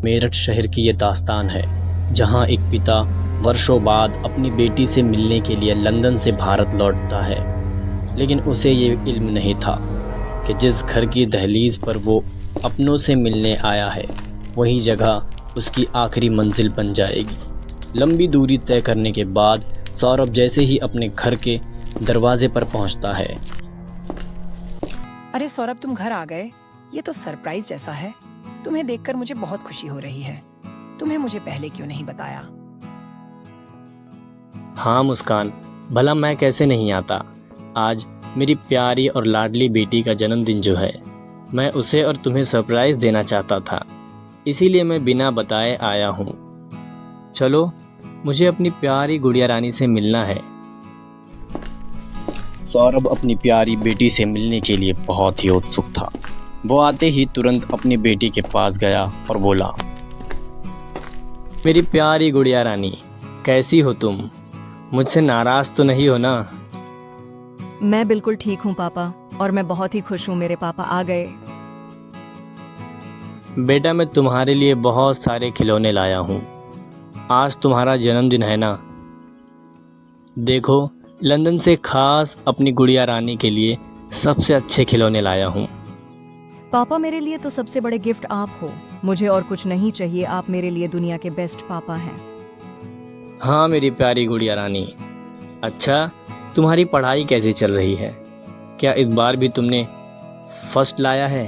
मेरठ शहर की ये दास्तान है, जहां एक पिता वर्षों बाद अपनी बेटी से मिलने के लिए लंदन से भारत लौटता है, लेकिन उसे ये इल्म नहीं था कि जिस घर की दहलीज पर वो अपनों से मिलने आया है, वही जगह उसकी आखिरी मंजिल बन जाएगी। लंबी दूरी तय करने के बाद सौरभ जैसे ही अपने घर के दरवाजे पर पहुंचता है। अरे सौरभ, तुम घर आ गए। ये तो सरप्राइज जैसा है। तुम्हें देखकर मुझे बहुत खुशी हो रही है। तुम्हें मुझे पहले क्यों नहीं बताया? हाँ मुस्कान, भला मैं कैसे नहीं आता। आज मेरी प्यारी और लाडली बेटी का जन्मदिन जो है, मैं उसे और तुम्हें सरप्राइज़ देना चाहता था, इसीलिए मैं बिना बताए आया हूँ। चलो, मुझे अपनी प्यारी गुड़िया रानी से मिलना है। सौरभ अपनी प्यारी बेटी से मिलने के लिए बहुत ही उत्सुक था। वो आते ही तुरंत अपनी बेटी के पास गया और बोला, मेरी प्यारी गुड़िया रानी, कैसी हो तुम? मुझसे नाराज़ तो नहीं हो ना? मैं बिल्कुल ठीक हूँ पापा, और मैं बहुत ही खुश हूँ मेरे पापा आ गए। बेटा, मैं तुम्हारे लिए बहुत सारे खिलौने लाया हूँ। आज तुम्हारा जन्मदिन है ना? देखो, लंदन से खास अपनी गुड़िया रानी के लिए सबसे अच्छे खिलौने लाया हूँ। पापा, मेरे लिए तो सबसे बड़े गिफ्ट आप हो। मुझे और कुछ नहीं चाहिए। आप मेरे लिए दुनिया के बेस्ट पापा हैं। हाँ मेरी प्यारी गुड़िया रानी। अच्छा, तुम्हारी पढ़ाई कैसी चल रही है? क्या इस बार भी तुमने फर्स्ट लाया है?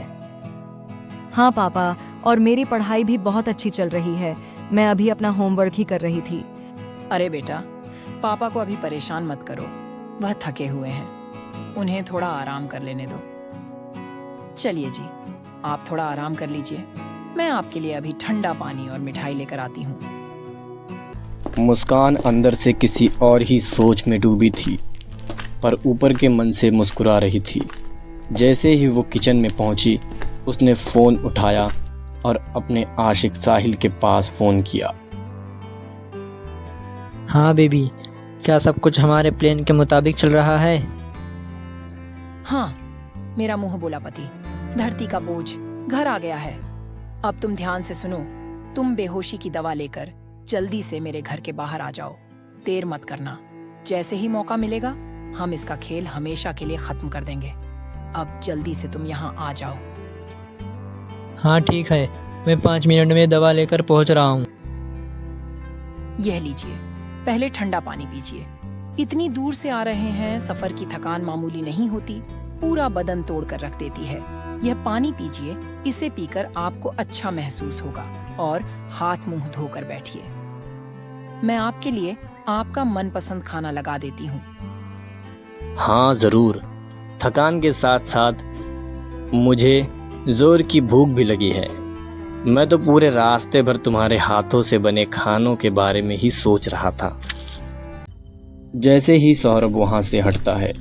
हाँ पापा, और मेरी पढ़ाई भी बहुत अच्छी चल रही है। मैं अभी अपना होमवर्क ही कर रही थी। अरे बेटा, पापा को अभी परेशान मत करो। वह थके हुए हैं, उन्हें थोड़ा आराम कर लेने दो। चलिए जी, आप थोड़ा आराम कर लीजिए। मैं आपके लिए अभी ठंडा पानी और मिठाई लेकर आती हूँ। मुस्कान अंदर से किसी और ही सोच में डूबी थी, पर ऊपर के मन से मुस्कुरा रही थी। जैसे ही वो किचन में पहुंची, उसने फ़ोन उठाया और अपने आशिक साहिल के पास फ़ोन किया। हाँ बेबी, क्या सब कुछ हमारे प्लान के मुताबिक चल रहा है? हाँ, मेरा मुंह बोला पति, धरती का बोझ घर आ गया है। अब तुम ध्यान से सुनो। तुम बेहोशी की दवा लेकर जल्दी से मेरे घर के बाहर आ जाओ। देर मत करना। जैसे ही मौका मिलेगा, हम इसका खेल हमेशा के लिए खत्म कर देंगे। अब जल्दी से तुम यहाँ आ जाओ। हाँ ठीक है, मैं 5 मिनट में दवा लेकर पहुँच रहा हूँ। यह लीजिए, पहले ठंडा पानी पीजिए। इतनी दूर से आ रहे हैं, सफर की थकान मामूली नहीं होती, पूरा बदन तोड़ कर रख देती है। यह पानी पीजिए, इसे पीकर आपको अच्छा महसूस होगा। और हाथ मुंह धोकर बैठिए। मैं आपके लिए आपका मनपसंद खाना लगा देती हूँ। हाँ ज़रूर। थकान के साथ साथ मुझे ज़ोर की भूख भी लगी है। मैं तो पूरे रास्ते भर तुम्हारे हाथों से बने खानों के बारे में ही सोच रहा था। जैसे ही सौरभ वहाँ से हटता है,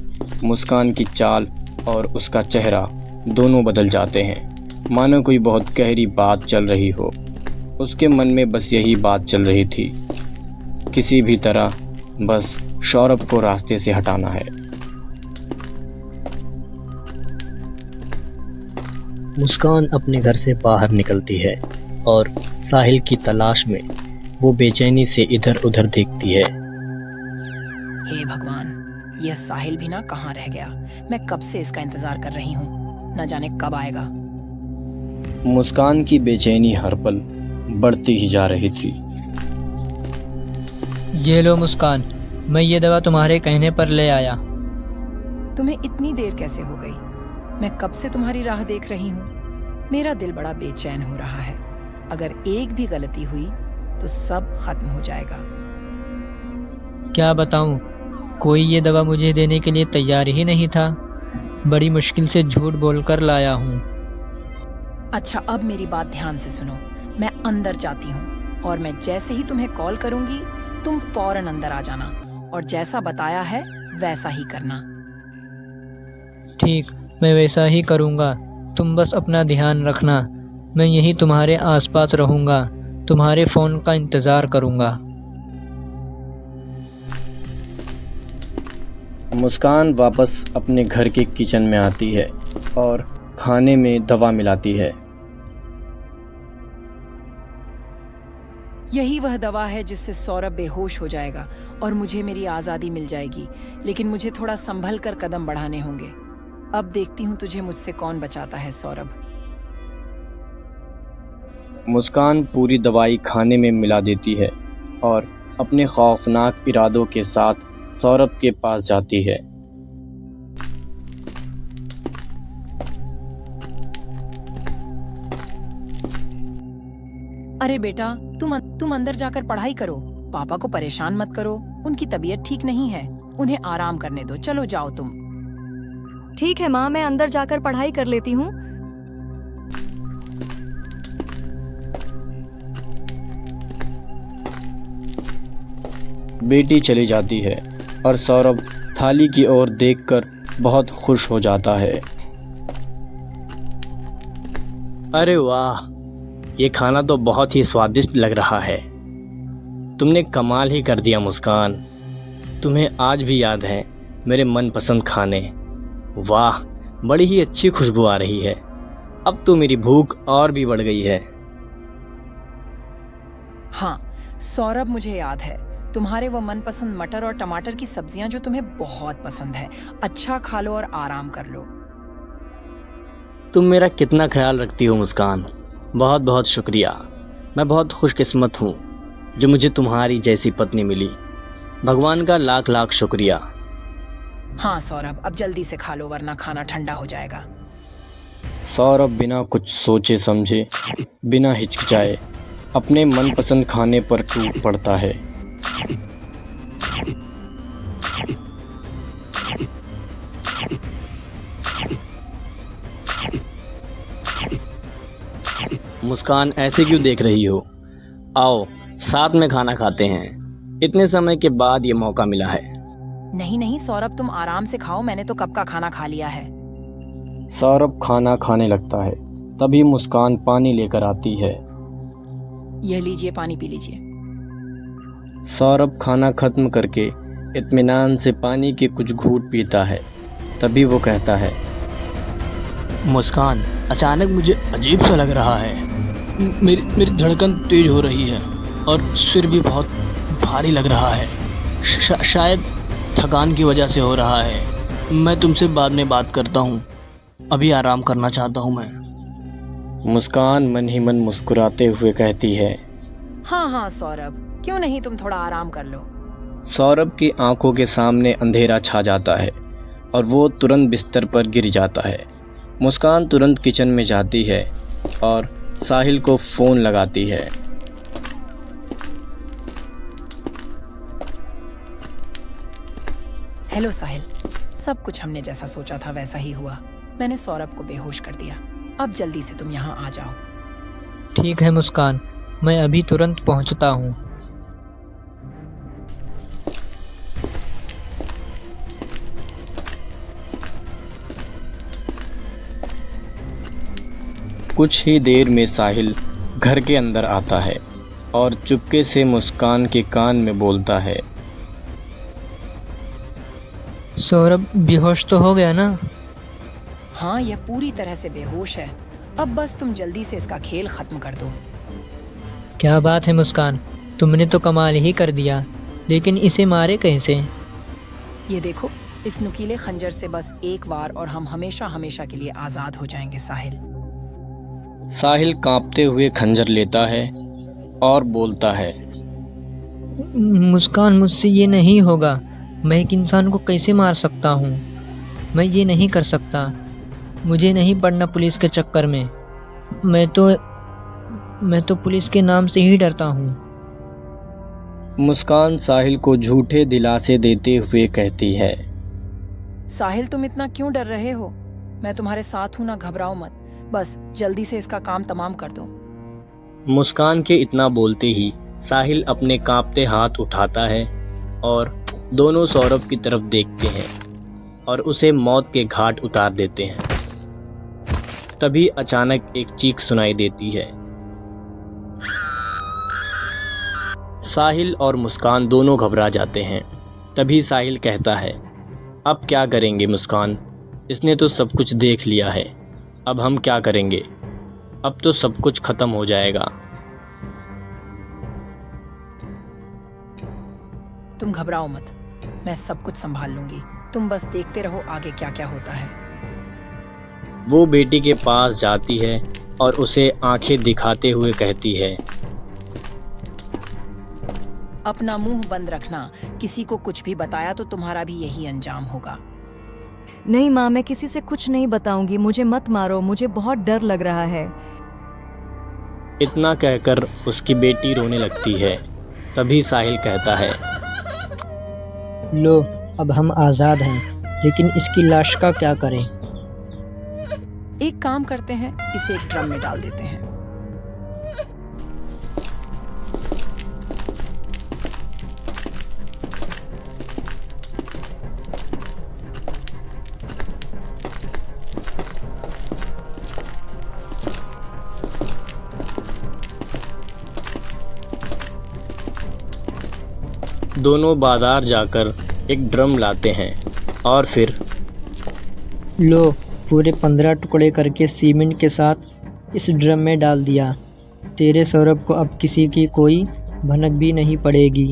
मुस्कान की चाल और उसका चेहरा दोनों बदल जाते हैं, मानो कोई बहुत गहरी बात चल रही हो। उसके मन में बस यही बात चल रही थी, किसी भी तरह बस सौरभ को रास्ते से हटाना है। मुस्कान अपने घर से बाहर निकलती है और साहिल की तलाश में वो बेचैनी से इधर उधर देखती है। हे भगवान, यह साहिल भी ना कहाँ रह गया। मैं कब से इसका इंतजार कर रही हूँ, न जाने कब आएगा। मुस्कान की बेचैनी हर पल बढ़ती ही जा रही थी। ये लो मुस्कान, मैं ये दवा तुम्हारे कहने पर ले आया। तुम्हें इतनी देर कैसे हो गई? मैं कब से तुम्हारी राह देख रही हूँ। मेरा दिल बड़ा बेचैन हो रहा है। अगर एक भी गलती हुई तो सब खत्म हो जाएगा। क्या बताऊं, कोई ये दवा मुझे देने के लिए तैयार ही नहीं था। बड़ी मुश्किल से झूठ बोलकर लाया हूँ। अच्छा, अब मेरी बात ध्यान से सुनो। मैं अंदर जाती हूँ और मैं जैसे ही तुम्हें कॉल करूंगी, तुम फौरन अंदर आ जाना और जैसा बताया है वैसा ही करना। ठीक, मैं वैसा ही करूँगा। तुम बस अपना ध्यान रखना। मैं यहीं तुम्हारे आसपास रहूँगा, तुम्हारे फ़ोन का इंतज़ार करूँगा। मुस्कान वापस अपने घर के किचन में आती है और खाने में दवा मिलाती है। यही वह दवा है जिससे सौरभ बेहोश हो जाएगा और मुझे मेरी आजादी मिल जाएगी, लेकिन मुझे थोड़ा संभल कर कदम बढ़ाने होंगे। अब देखती हूँ तुझे मुझसे कौन बचाता है सौरभ। मुस्कान पूरी दवाई खाने में मिला देती है और अपने खौफनाक इरादों के साथ सौरभ के पास जाती है। अरे बेटा, तुम अंदर जाकर पढ़ाई करो। पापा को परेशान मत करो, उनकी तबीयत ठीक नहीं है, उन्हें आराम करने दो। चलो जाओ तुम। ठीक है माँ, मैं अंदर जाकर पढ़ाई कर लेती हूँ। बेटी चली जाती है और सौरभ थाली की ओर देखकर बहुत खुश हो जाता है। अरे वाह, ये खाना तो बहुत ही स्वादिष्ट लग रहा है। तुमने कमाल ही कर दिया मुस्कान। तुम्हें आज भी याद है मेरे मनपसंद खाने। वाह, बड़ी ही अच्छी खुशबू आ रही है। अब तो मेरी भूख और भी बढ़ गई है। हाँ सौरभ, मुझे याद है तुम्हारे वो मनपसंद मटर और टमाटर की सब्जियां जो तुम्हें बहुत पसंद है। अच्छा खा लो और आराम कर लो। तुम मेरा कितना ख्याल रखती हो मुस्कान। बहुत बहुत शुक्रिया। मैं बहुत खुशकिस्मत हूँ जो मुझे तुम्हारी जैसी पत्नी मिली। भगवान का लाख लाख शुक्रिया। हाँ सौरभ, अब जल्दी से खा लो वरना खाना ठंडा हो जाएगा। सौरभ बिना कुछ सोचे समझे, बिना हिचकिचाए अपने मनपसंद खाने पर टूट पड़ता है। मुस्कान, ऐसे क्यों देख रही हो? आओ साथ में खाना खाते हैं। इतने समय के बाद ये मौका मिला है। नहीं नहीं सौरभ, तुम आराम से खाओ, मैंने तो कब का खाना खा लिया है। सौरभ खाना खाने लगता है, तभी मुस्कान पानी लेकर आती है। यह लीजिए, पानी पी लीजिए। सौरभ खाना खत्म करके इत्मीनान से पानी के कुछ घूंट पीता है। तभी वो कहता है, मुस्कान, अचानक मुझे अजीब सा लग रहा है। मेरी धड़कन तेज हो रही है और सिर भी बहुत भारी लग रहा है। शायद थकान की वजह से हो रहा है। मैं तुमसे बाद में बात करता हूँ, अभी आराम करना चाहता हूँ मैं। मुस्कान मन ही मन मुस्कुराते हुए कहती है, हाँ हाँ सौरभ, क्यों नहीं, तुम थोड़ा आराम कर लो। सौरभ की आंखों के सामने अंधेरा छा जाता है और वो तुरंत बिस्तर पर गिर जाता है। मुस्कान तुरंत किचन में जाती है और साहिल को फ़ोन लगाती है। हेलो साहिल, सब कुछ हमने जैसा सोचा था वैसा ही हुआ। मैंने सौरभ को बेहोश कर दिया। अब जल्दी से तुम यहाँ आ जाओ। ठीक है मुस्कान, मैं अभी तुरंत पहुँचता हूँ। कुछ ही देर में साहिल घर के अंदर आता है और चुपके से मुस्कान के कान में बोलता है, सौरभ बेहोश तो हो गया ना? हाँ, यह पूरी तरह से बेहोश है। अब बस तुम जल्दी से इसका खेल खत्म कर दो। क्या बात है मुस्कान, तुमने तो कमाल ही कर दिया। लेकिन इसे मारे कैसे? ये देखो, इस नुकीले खंजर से बस एक वार और हम हमेशा हमेशा के लिए आजाद हो जाएंगे साहिल। साहिल कांपते हुए खंजर लेता है और बोलता है, मुस्कान, मुझसे ये नहीं होगा। मैं एक इंसान को कैसे मार सकता हूँ? मैं ये नहीं कर सकता। मुझे नहीं पड़ना पुलिस के चक्कर में। मैं तो पुलिस के नाम से ही डरता हूँ। मुस्कान साहिल को झूठे दिलासे देते हुए कहती है, साहिल, तुम इतना क्यों डर रहे हो? मैं तुम्हारे साथ हूँ ना, घबराओ मत। बस जल्दी से इसका काम तमाम कर दो। मुस्कान के इतना बोलते ही साहिल अपने कांपते हाथ उठाता है और दोनों सौरभ की तरफ देखते हैं और उसे मौत के घाट उतार देते हैं। तभी अचानक एक चीख सुनाई देती है। साहिल और मुस्कान दोनों घबरा जाते हैं। तभी साहिल कहता है, अब क्या करेंगे मुस्कान? इसने तो सब कुछ देख लिया है। अब हम क्या करेंगे? अब तो सब कुछ खत्म हो जाएगा। तुम घबराओ मत, मैं सब कुछ संभाल लूंगी। तुम बस देखते रहो आगे क्या क्या होता है। वो बेटी के पास जाती है और उसे आंखें दिखाते हुए कहती है, अपना मुंह बंद रखना, किसी को कुछ भी बताया तो तुम्हारा भी यही अंजाम होगा। नहीं माँ, मैं किसी से कुछ नहीं बताऊंगी। मुझे मत मारो, मुझे बहुत डर लग रहा है। इतना कहकर उसकी बेटी रोने लगती है। तभी साहिल कहता है, लो, अब हम आज़ाद हैं, लेकिन इसकी लाश का क्या करें? एक काम करते हैं, इसे एक ड्रम में डाल देते हैं। दोनों बाजार जाकर एक ड्रम लाते हैं और फिर लो, पूरे 15 टुकड़े करके सीमेंट के साथ इस ड्रम में डाल दिया। तेरे सौरभ को अब किसी की कोई भनक भी नहीं पड़ेगी।